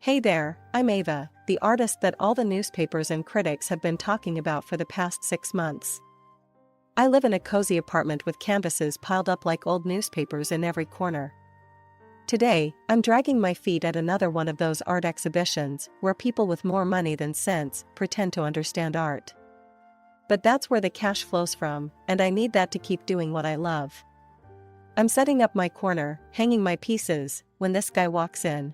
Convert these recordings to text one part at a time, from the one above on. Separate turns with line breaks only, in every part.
Hey there, I'm Ava, the artist that all the newspapers and critics have been talking about for the past 6 months. I live in a cozy apartment with canvases piled up like old newspapers in every corner. Today, I'm dragging my feet at another one of those art exhibitions where people with more money than sense pretend to understand art. But that's where the cash flows from, and I need that to keep doing what I love. I'm setting up my corner, hanging my pieces, when this guy walks in.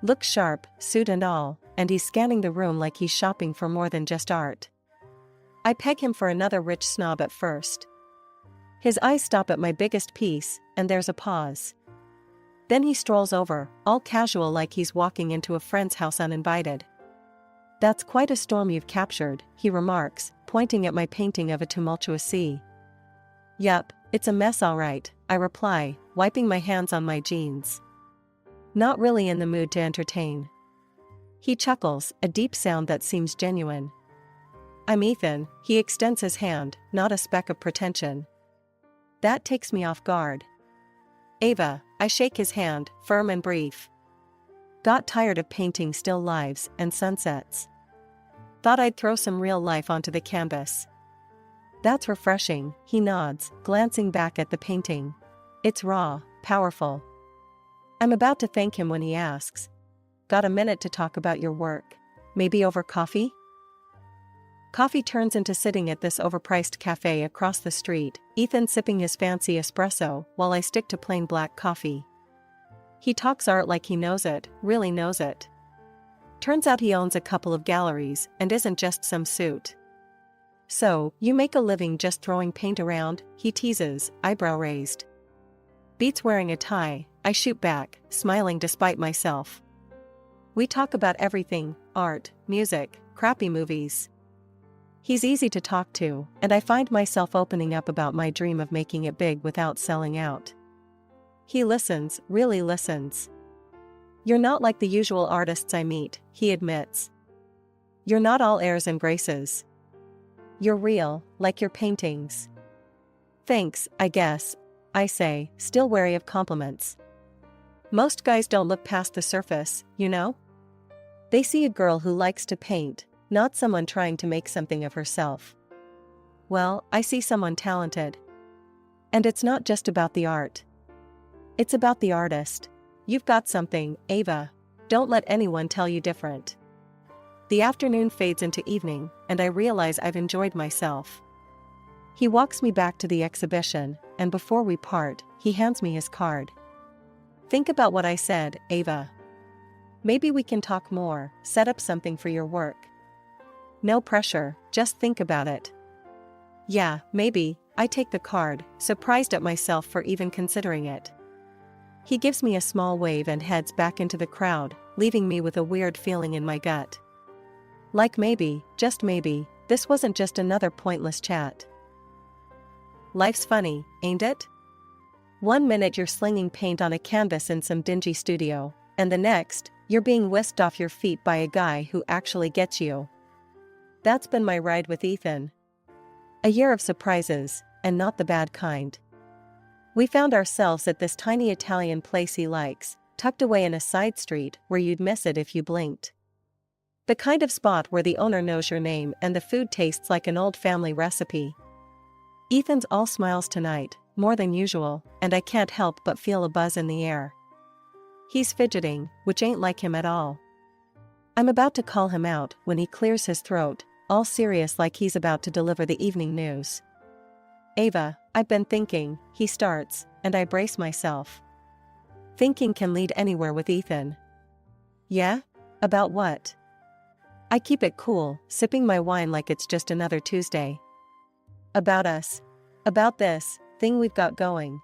Looks sharp, suit and all, and he's scanning the room like he's shopping for more than just art. I peg him for another rich snob at first. His eyes stop at my biggest piece, and there's a pause. Then he strolls over, all casual like he's walking into a friend's house uninvited. "That's quite a storm you've captured," he remarks, pointing at my painting of a tumultuous sea. "Yup, it's a mess all right," I reply, wiping my hands on my jeans. Not really in the mood to entertain. He chuckles, a deep sound that seems genuine. "I'm Ethan," he extends his hand, not a speck of pretension. That takes me off guard. "Ava," I shake his hand, firm and brief. Got tired of painting still lives and sunsets. Thought I'd throw some real life onto the canvas. "That's refreshing," he nods, glancing back at the painting. "It's raw, powerful." I'm about to thank him when he asks, "Got a minute to talk about your work? Maybe over coffee?" Coffee turns into sitting at this overpriced cafe across the street, Ethan sipping his fancy espresso while I stick to plain black coffee. He talks art like he knows it, really knows it. Turns out he owns a couple of galleries and isn't just some suit. "So, you make a living just throwing paint around?" he teases, eyebrow raised. "Beats wearing a tie," I shoot back, smiling despite myself. "We talk about everything, art, music, crappy movies." He's easy to talk to, and I find myself opening up about my dream of making it big without selling out. He listens, really listens. "You're not like the usual artists I meet," he admits. "You're not all airs and graces. You're real, like your paintings." "Thanks, I guess," I say, still wary of compliments. Most guys don't look past the surface, you know? They see a girl who likes to paint, not someone trying to make something of herself. Well, I see someone talented. And it's not just about the art. It's about the artist. You've got something, Ava. Don't let anyone tell you different. The afternoon fades into evening, and I realize I've enjoyed myself. He walks me back to the exhibition, and before we part, he hands me his card. "Think about what I said, Ava. Maybe we can talk more, set up something for your work. No pressure, just think about it." "Yeah, maybe," I take the card, surprised at myself for even considering it. He gives me a small wave and heads back into the crowd, leaving me with a weird feeling in my gut. Like maybe, just maybe, this wasn't just another pointless chat. Life's funny, ain't it? One minute you're slinging paint on a canvas in some dingy studio, and the next, you're being whisked off your feet by a guy who actually gets you. That's been my ride with Ethan. A year of surprises, and not the bad kind. We found ourselves at this tiny Italian place he likes, tucked away in a side street where you'd miss it if you blinked. The kind of spot where the owner knows your name and the food tastes like an old family recipe. Ethan's all smiles tonight, more than usual, and I can't help but feel a buzz in the air. He's fidgeting, which ain't like him at all. I'm about to call him out when he clears his throat, all serious like he's about to deliver the evening news. "Ava, I've been thinking," he starts, and I brace myself. Thinking can lead anywhere with Ethan. "Yeah? About what?" I keep it cool, sipping my wine like it's just another Tuesday. "About us. About this thing we've got going."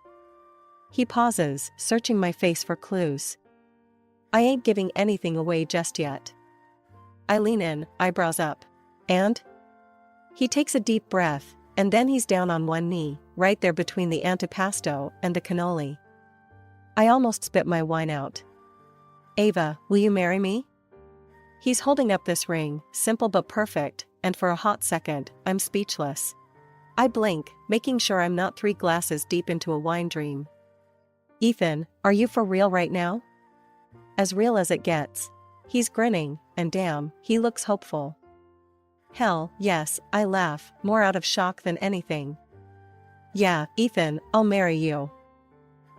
He pauses, searching my face for clues. I ain't giving anything away just yet. I lean in, eyebrows up. "And?" He takes a deep breath, and then he's down on one knee, right there between the antipasto and the cannoli. I almost spit my wine out. "Ava, will you marry me?" He's holding up this ring, simple but perfect, and for a hot second, I'm speechless. I blink, making sure I'm not 3 glasses deep into a wine dream. "Ethan, are you for real right now?" "As real as it gets." He's grinning, and damn, he looks hopeful. Hell, yes, I laugh, more out of shock than anything. Yeah, Ethan, I'll marry you.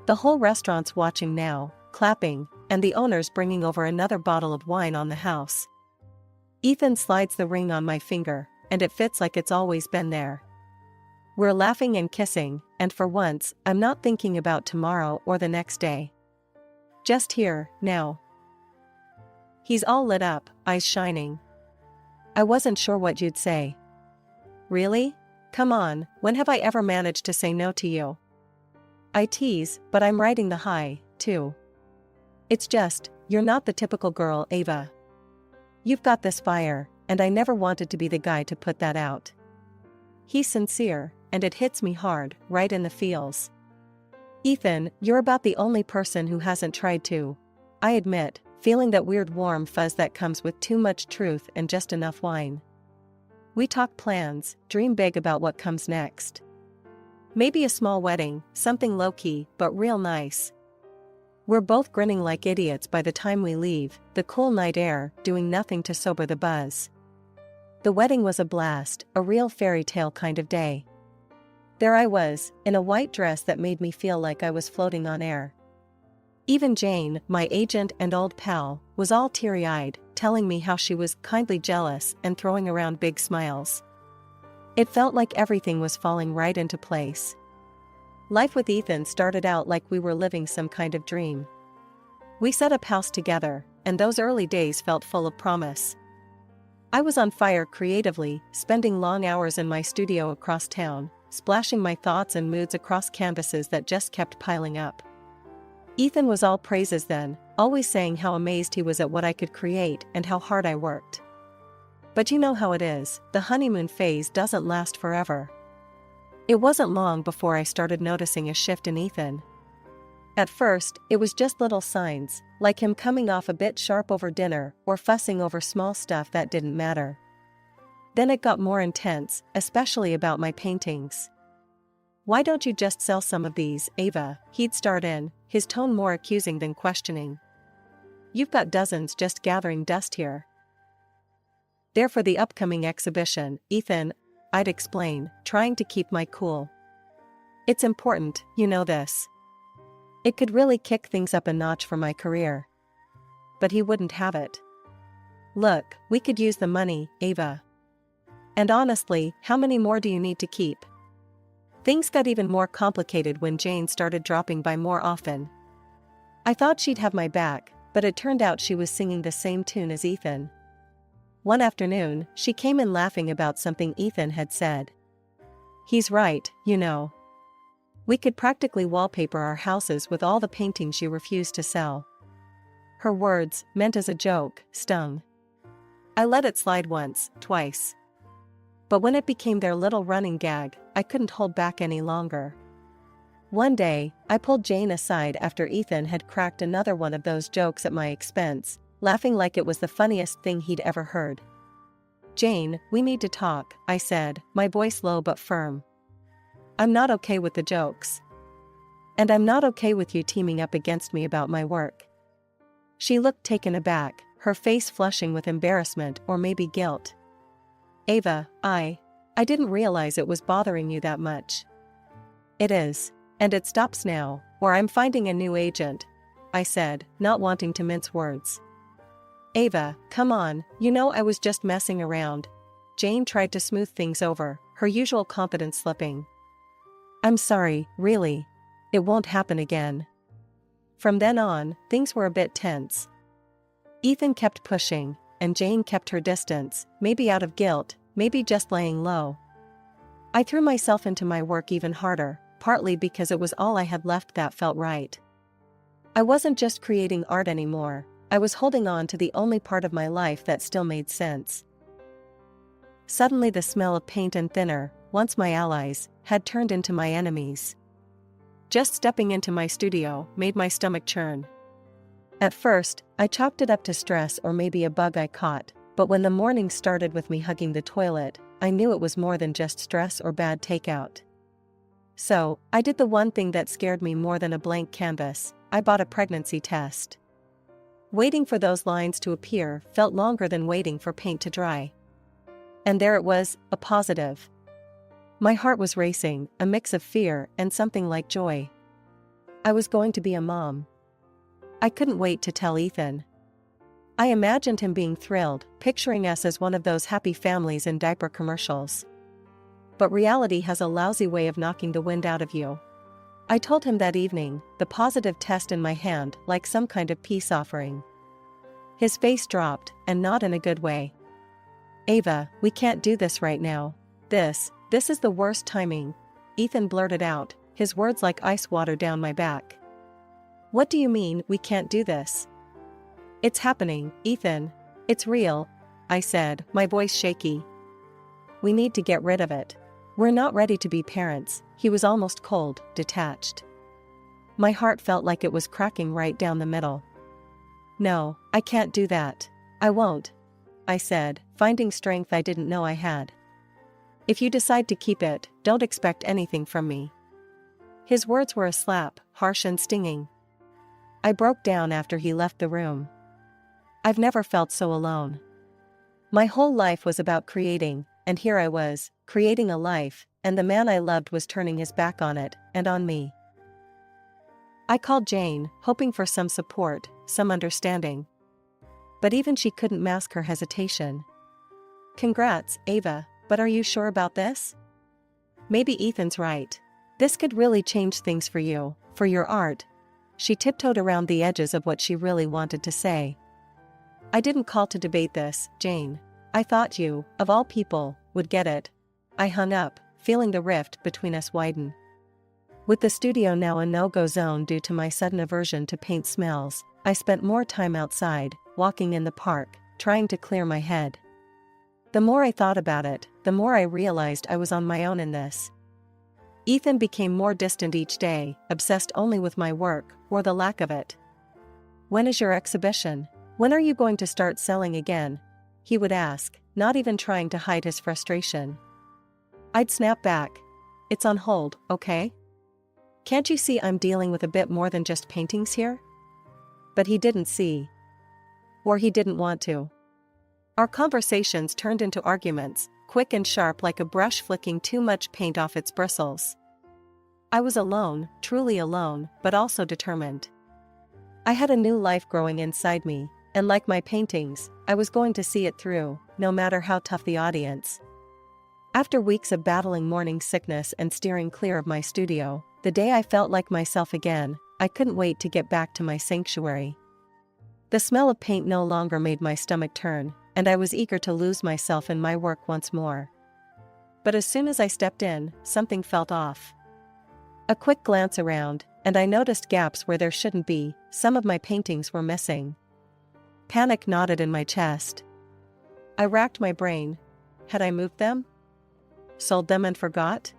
The whole restaurant's watching now, clapping, and the owner's bringing over another bottle of wine on the house. Ethan slides the ring on my finger, and it fits like it's always been there. We're laughing and kissing, and for once, I'm not thinking about tomorrow or the next day. Just here, now. He's all lit up, eyes shining. I wasn't sure what you'd say. Really? Come on, when have I ever managed to say no to you? I tease, but I'm riding the high, too. It's just, you're not the typical girl, Ava. You've got this fire, and I never wanted to be the guy to put that out. He's sincere, and it hits me hard, right in the feels. Ethan, you're about the only person who hasn't tried to. I admit, feeling that weird warm fuzz that comes with too much truth and just enough wine. We talk plans, dream big about what comes next. Maybe a small wedding, something low-key, but real nice. We're both grinning like idiots by the time we leave, the cool night air doing nothing to sober the buzz. The wedding was a blast, a real fairy tale kind of day. There I was, in a white dress that made me feel like I was floating on air. Even Jane, my agent and old pal, was all teary-eyed, telling me how she was kindly jealous and throwing around big smiles. It felt like everything was falling right into place. Life with Ethan started out like we were living some kind of dream. We set up house together, and those early days felt full of promise. I was on fire creatively, spending long hours in my studio across town, splashing my thoughts and moods across canvases that just kept piling up. Ethan was all praises then, always saying how amazed he was at what I could create and how hard I worked. But you know how it is, the honeymoon phase doesn't last forever. It wasn't long before I started noticing a shift in Ethan. At first, it was just little signs, like him coming off a bit sharp over dinner or fussing over small stuff that didn't matter. Then it got more intense, especially about my paintings. Why don't you just sell some of these, Ava? He'd start in, his tone more accusing than questioning. You've got dozens just gathering dust here. They're for the upcoming exhibition, Ethan, I'd explain, trying to keep my cool. It's important, you know this. It could really kick things up a notch for my career. But he wouldn't have it. Look, we could use the money, Ava. And honestly, how many more do you need to keep? Things got even more complicated when Jane started dropping by more often. I thought she'd have my back, but it turned out she was singing the same tune as Ethan. One afternoon, she came in laughing about something Ethan had said. He's right, you know. We could practically wallpaper our houses with all the paintings you refused to sell. Her words, meant as a joke, stung. I let it slide once, twice. But when it became their little running gag, I couldn't hold back any longer. One day, I pulled Jane aside after Ethan had cracked another one of those jokes at my expense, laughing like it was the funniest thing he'd ever heard. Jane, we need to talk, I said, my voice low but firm. I'm not okay with the jokes. And I'm not okay with you teaming up against me about my work. She looked taken aback, her face flushing with embarrassment or maybe guilt. Ava, I didn't realize it was bothering you that much. It is, and it stops now, or I'm finding a new agent, I said, not wanting to mince words. Ava, come on, you know I was just messing around. Jane tried to smooth things over, her usual confidence slipping. I'm sorry, really. It won't happen again. From then on, things were a bit tense. Ethan kept pushing, and Jane kept her distance, maybe out of guilt, maybe just laying low. I threw myself into my work even harder, partly because it was all I had left that felt right. I wasn't just creating art anymore, I was holding on to the only part of my life that still made sense. Suddenly the smell of paint and thinner, once my allies, had turned into my enemies. Just stepping into my studio made my stomach churn. At first, I chalked it up to stress or maybe a bug I caught, but when the morning started with me hugging the toilet, I knew it was more than just stress or bad takeout. So, I did the one thing that scared me more than a blank canvas, I bought a pregnancy test. Waiting for those lines to appear felt longer than waiting for paint to dry. And there it was, a positive. My heart was racing, a mix of fear and something like joy. I was going to be a mom. I couldn't wait to tell Ethan. I imagined him being thrilled, picturing us as one of those happy families in diaper commercials. But reality has a lousy way of knocking the wind out of you. I told him that evening, the positive test in my hand like some kind of peace offering. His face dropped, and not in a good way. "Ava, we can't do this right now. This is the worst timing," Ethan blurted out, his words like ice water down my back. "What do you mean, we can't do this?" "It's happening, Ethan. It's real," I said, my voice shaky. "We need to get rid of it. We're not ready to be parents." He was almost cold, detached. My heart felt like it was cracking right down the middle. "No, I can't do that. I won't," I said, finding strength I didn't know I had. "If you decide to keep it, don't expect anything from me." His words were a slap, harsh and stinging. I broke down after he left the room. I've never felt so alone. My whole life was about creating, and here I was, creating a life, and the man I loved was turning his back on it, and on me. I called Jane, hoping for some support, some understanding. But even she couldn't mask her hesitation. "Congrats, Ava, but are you sure about this? Maybe Ethan's right. This could really change things for you, for your art." She tiptoed around the edges of what she really wanted to say. "I didn't call to debate this, Jane. I thought you, of all people, would get it." I hung up, feeling the rift between us widen. With the studio now a no-go zone due to my sudden aversion to paint smells, I spent more time outside, walking in the park, trying to clear my head. The more I thought about it, the more I realized I was on my own in this. Ethan became more distant each day, obsessed only with my work, or the lack of it. "When is your exhibition? When are you going to start selling again?" he would ask, not even trying to hide his frustration. I'd snap back. "It's on hold, okay? Can't you see I'm dealing with a bit more than just paintings here?" But he didn't see. Or he didn't want to. Our conversations turned into arguments, quick and sharp like a brush flicking too much paint off its bristles. I was alone, truly alone, but also determined. I had a new life growing inside me, and like my paintings, I was going to see it through, no matter how tough the audience. After weeks of battling morning sickness and steering clear of my studio, the day I felt like myself again, I couldn't wait to get back to my sanctuary. The smell of paint no longer made my stomach turn, and I was eager to lose myself in my work once more. But as soon as I stepped in, something felt off. A quick glance around, and I noticed gaps where there shouldn't be. Some of my paintings were missing. Panic knotted in my chest. I racked my brain. Had I moved them? Sold them and forgot?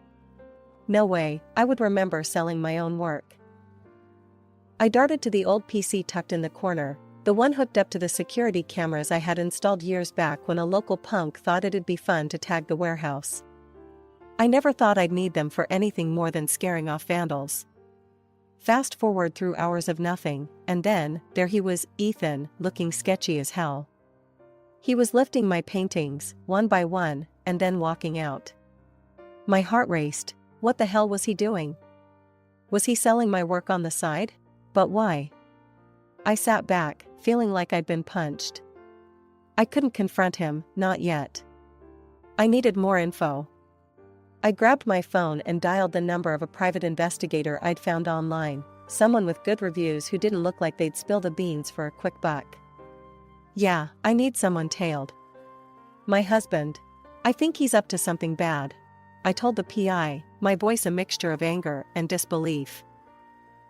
No way, I would remember selling my own work. I darted to the old PC tucked in the corner, the one hooked up to the security cameras I had installed years back when a local punk thought it'd be fun to tag the warehouse. I never thought I'd need them for anything more than scaring off vandals. Fast forward through hours of nothing, and then, there he was, Ethan, looking sketchy as hell. He was lifting my paintings, one by one, and then walking out. My heart raced. What the hell was he doing? Was he selling my work on the side? But why? I sat back, feeling like I'd been punched. I couldn't confront him, not yet. I needed more info. I grabbed my phone and dialed the number of a private investigator I'd found online, someone with good reviews who didn't look like they'd spill the beans for a quick buck. "Yeah, I need someone tailed. My husband. I think he's up to something bad," I told the PI, my voice a mixture of anger and disbelief.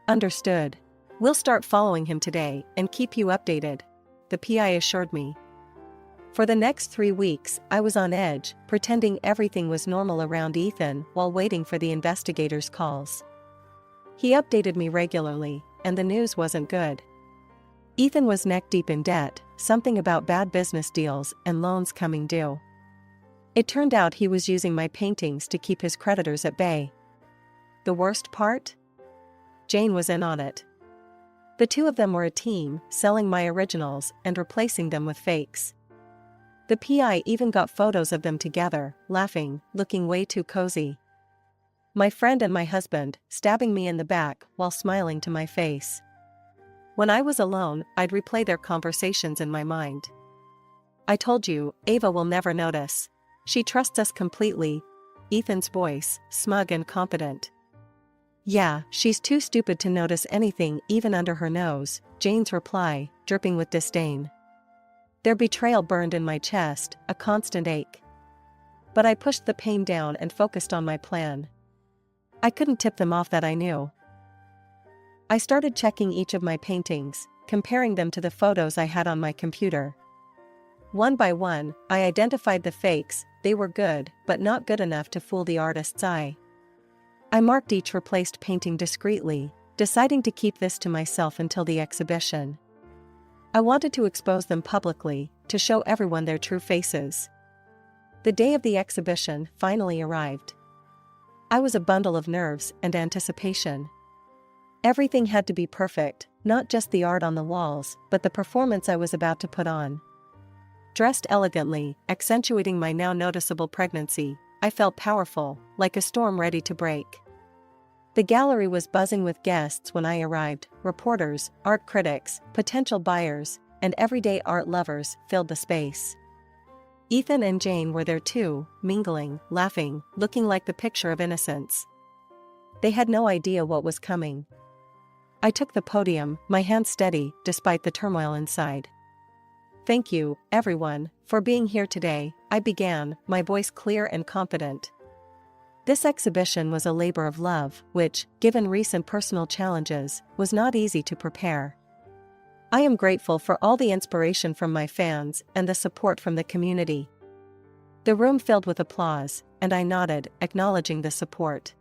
"Understood. We'll start following him today and keep you updated," the PI assured me. For the next 3 weeks, I was on edge, pretending everything was normal around Ethan while waiting for the investigators' calls. He updated me regularly, and the news wasn't good. Ethan was neck-deep in debt, something about bad business deals and loans coming due. It turned out he was using my paintings to keep his creditors at bay. The worst part? Jane was in on it. The two of them were a team, selling my originals and replacing them with fakes. The PI even got photos of them together, laughing, looking way too cozy. My friend and my husband, stabbing me in the back while smiling to my face. When I was alone, I'd replay their conversations in my mind. I told you, Ava will never notice. She trusts us completely. Ethan's voice, smug and confident. Yeah, she's too stupid to notice anything even under her nose, Jane's reply, dripping with disdain. Their betrayal burned in my chest, a constant ache. But I pushed the pain down and focused on my plan. I couldn't tip them off that I knew. I started checking each of my paintings, comparing them to the photos I had on my computer. One by one, I identified the fakes. They were good, but not good enough to fool the artist's eye. I marked each replaced painting discreetly, deciding to keep this to myself until the exhibition. I wanted to expose them publicly, to show everyone their true faces. The day of the exhibition finally arrived. I was a bundle of nerves and anticipation. Everything had to be perfect, not just the art on the walls, but the performance I was about to put on. Dressed elegantly, accentuating my now noticeable pregnancy, I felt powerful, like a storm ready to break. The gallery was buzzing with guests when I arrived. Reporters, art critics, potential buyers, and everyday art lovers filled the space. Ethan and Jane were there too, mingling, laughing, looking like the picture of innocence. They had no idea what was coming. I took the podium, my hands steady, despite the turmoil inside. Thank you, everyone, for being here today, I began, my voice clear and confident. This exhibition was a labor of love, which, given recent personal challenges, was not easy to prepare. I am grateful for all the inspiration from my fans and the support from the community. The room filled with applause, and I nodded, acknowledging the support.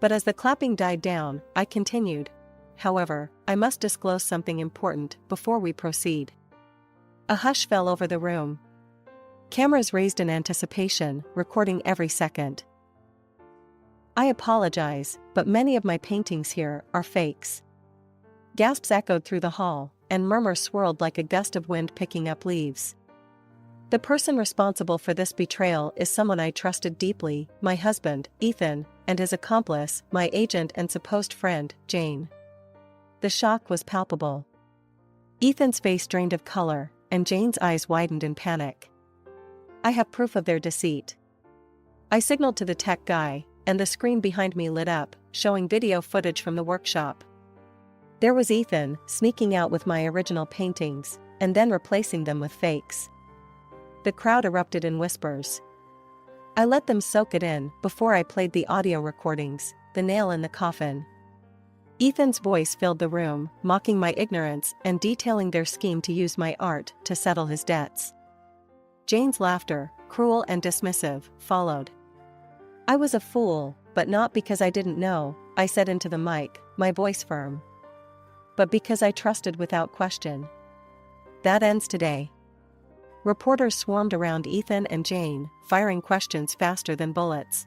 But as the clapping died down, I continued. However, I must disclose something important before we proceed. A hush fell over the room. Cameras raised in anticipation, recording every second. I apologize, but many of my paintings here are fakes. Gasps echoed through the hall, and murmurs swirled like a gust of wind picking up leaves. The person responsible for this betrayal is someone I trusted deeply, my husband, Ethan, and his accomplice, my agent and supposed friend, Jane. The shock was palpable. Ethan's face drained of color, and Jane's eyes widened in panic. I have proof of their deceit. I signaled to the tech guy, and the screen behind me lit up, showing video footage from the workshop. There was Ethan, sneaking out with my original paintings, and then replacing them with fakes. The crowd erupted in whispers. I let them soak it in before I played the audio recordings, the nail in the coffin. Ethan's voice filled the room, mocking my ignorance and detailing their scheme to use my art to settle his debts. Jane's laughter, cruel and dismissive, followed. I was a fool, but not because I didn't know, I said into the mic, my voice firm. But because I trusted without question. That ends today. Reporters swarmed around Ethan and Jane, firing questions faster than bullets.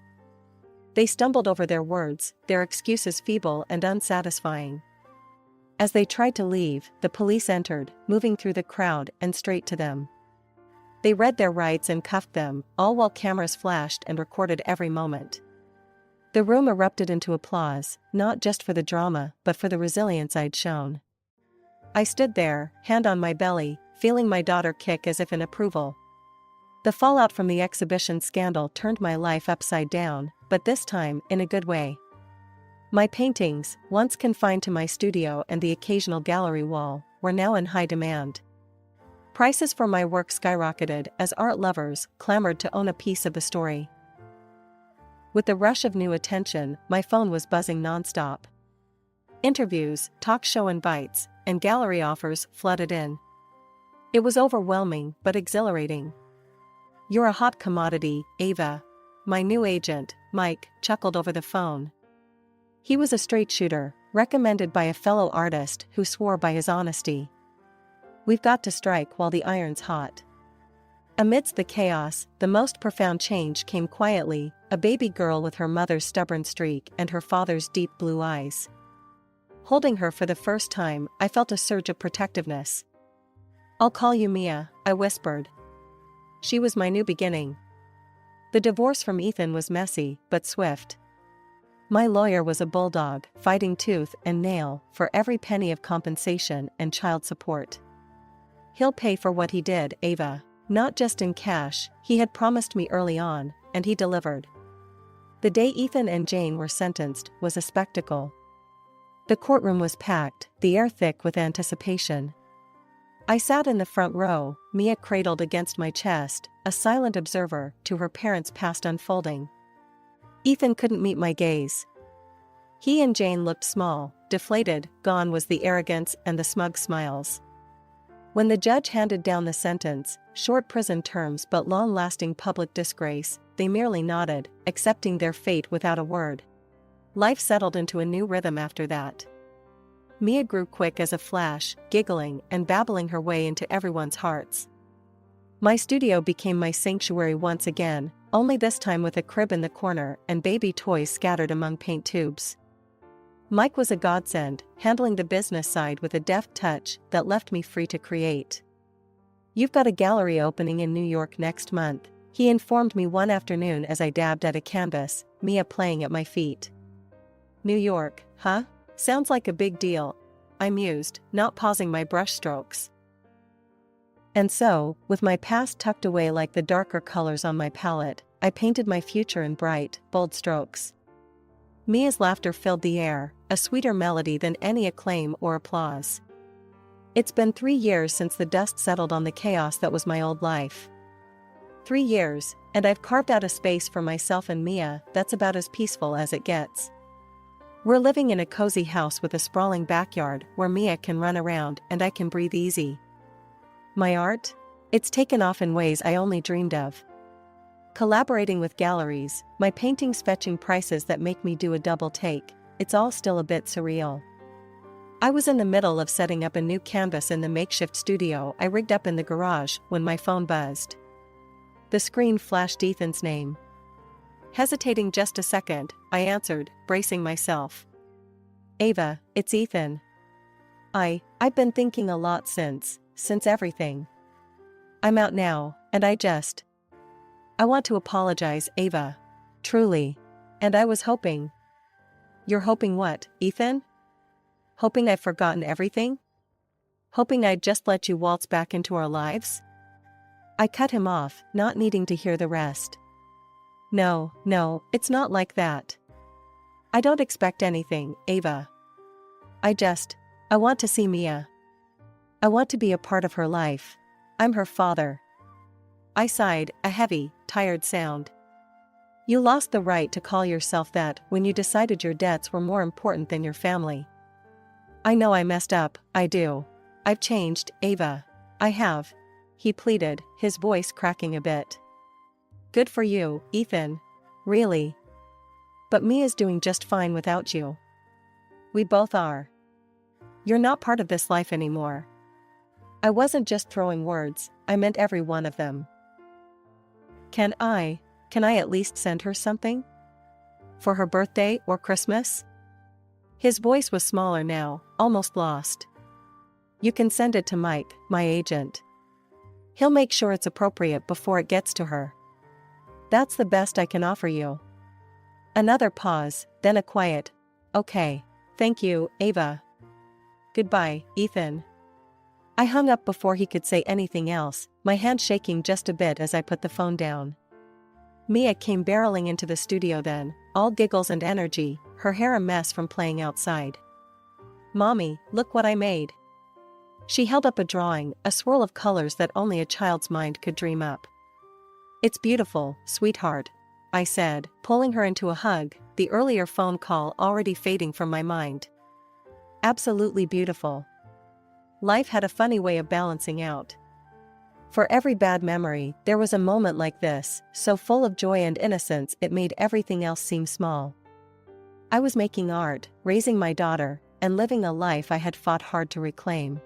They stumbled over their words, their excuses feeble and unsatisfying. As they tried to leave, the police entered, moving through the crowd and straight to them. They read their rights and cuffed them, all while cameras flashed and recorded every moment. The room erupted into applause, not just for the drama, but for the resilience I'd shown. I stood there, hand on my belly, feeling my daughter kick as if in approval. The fallout from the exhibition scandal turned my life upside down, but this time in a good way. My paintings, once confined to my studio and the occasional gallery wall, were now in high demand. Prices for my work skyrocketed as art lovers clamored to own a piece of the story. With the rush of new attention, my phone was buzzing nonstop. Interviews, talk show invites, and gallery offers flooded in. It was overwhelming but exhilarating. "You're a hot commodity, Ava." My new agent, Mike, chuckled over the phone. He was a straight shooter, recommended by a fellow artist who swore by his honesty. "We've got to strike while the iron's hot." Amidst the chaos, the most profound change came quietly, a baby girl with her mother's stubborn streak and her father's deep blue eyes. Holding her for the first time, I felt a surge of protectiveness. "I'll call you Mia," I whispered. She was my new beginning. The divorce from Ethan was messy, but swift. My lawyer was a bulldog, fighting tooth and nail for every penny of compensation and child support. "He'll pay for what he did, Ava. Not just in cash," he had promised me early on, and he delivered. The day Ethan and Jane were sentenced was a spectacle. The courtroom was packed, the air thick with anticipation. I sat in the front row, Mia cradled against my chest, a silent observer to her parents' past unfolding. Ethan couldn't meet my gaze. He and Jane looked small, deflated, gone was the arrogance and the smug smiles. When the judge handed down the sentence, short prison terms but long-lasting public disgrace, they merely nodded, accepting their fate without a word. Life settled into a new rhythm after that. Mia grew quick as a flash, giggling and babbling her way into everyone's hearts. My studio became my sanctuary once again, only this time with a crib in the corner and baby toys scattered among paint tubes. Mike was a godsend, handling the business side with a deft touch that left me free to create. "You've got a gallery opening in New York next month," he informed me one afternoon as I dabbed at a canvas, Mia playing at my feet. "New York, huh? Sounds like a big deal," I mused, not pausing my brushstrokes. And so, with my past tucked away like the darker colors on my palette, I painted my future in bright, bold strokes. Mia's laughter filled the air, a sweeter melody than any acclaim or applause. It's been 3 years since the dust settled on the chaos that was my old life. 3 years, and I've carved out a space for myself and Mia that's about as peaceful as it gets. We're living in a cozy house with a sprawling backyard where Mia can run around and I can breathe easy. My art? It's taken off in ways I only dreamed of. Collaborating with galleries, my paintings fetching prices that make me do a double take, it's all still a bit surreal. I was in the middle of setting up a new canvas in the makeshift studio I rigged up in the garage when my phone buzzed. The screen flashed Ethan's name. Hesitating just a second, I answered, bracing myself. "Ava, it's Ethan. I've been thinking a lot since everything. I'm out now, and I want to apologize, Ava. Truly. And I was hoping." "You're hoping what, Ethan? Hoping I've forgotten everything? Hoping I'd just let you waltz back into our lives?" I cut him off, not needing to hear the rest. No, it's not like that. I don't expect anything, Ava. I want to see Mia. I want to be a part of her life. I'm her father. I sighed, a heavy, tired sound. "You lost the right to call yourself that when you decided your debts were more important than your family." "I know I messed up, I do. I've changed, Ava. I have," he pleaded, his voice cracking a bit. "Good for you, Ethan. Really. But Mia's doing just fine without you. We both are. You're not part of this life anymore." I wasn't just throwing words, I meant every one of them. Can I at least send her something? For her birthday or Christmas?" His voice was smaller now, almost lost. "You can send it to Mike, my agent. He'll make sure it's appropriate before it gets to her. That's the best I can offer you." Another pause, then a quiet, "Okay. Thank you, Ava. Goodbye, Ethan." I hung up before he could say anything else, my hand shaking just a bit as I put the phone down. Mia came barreling into the studio then, all giggles and energy, her hair a mess from playing outside. "Mommy, look what I made." She held up a drawing, a swirl of colors that only a child's mind could dream up. "It's beautiful, sweetheart," I said, pulling her into a hug, the earlier phone call already fading from my mind. "Absolutely beautiful." Life had a funny way of balancing out. For every bad memory, there was a moment like this, so full of joy and innocence it made everything else seem small. I was making art, raising my daughter, and living a life I had fought hard to reclaim.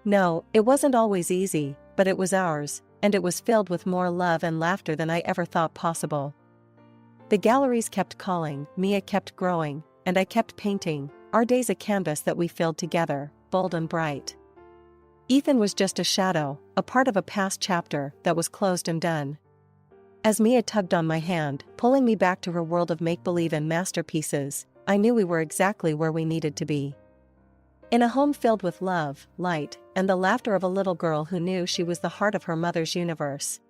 No, it wasn't always easy, but it was ours, and it was filled with more love and laughter than I ever thought possible. The galleries kept calling, Mia kept growing, and I kept painting, Our days a canvas that we filled together, bold and bright. Ethan was just a shadow, a part of a past chapter that was closed and done. As Mia tugged on my hand, pulling me back to her world of make-believe and masterpieces, I knew we were exactly where we needed to be. In a home filled with love, light, and the laughter of a little girl who knew she was the heart of her mother's universe.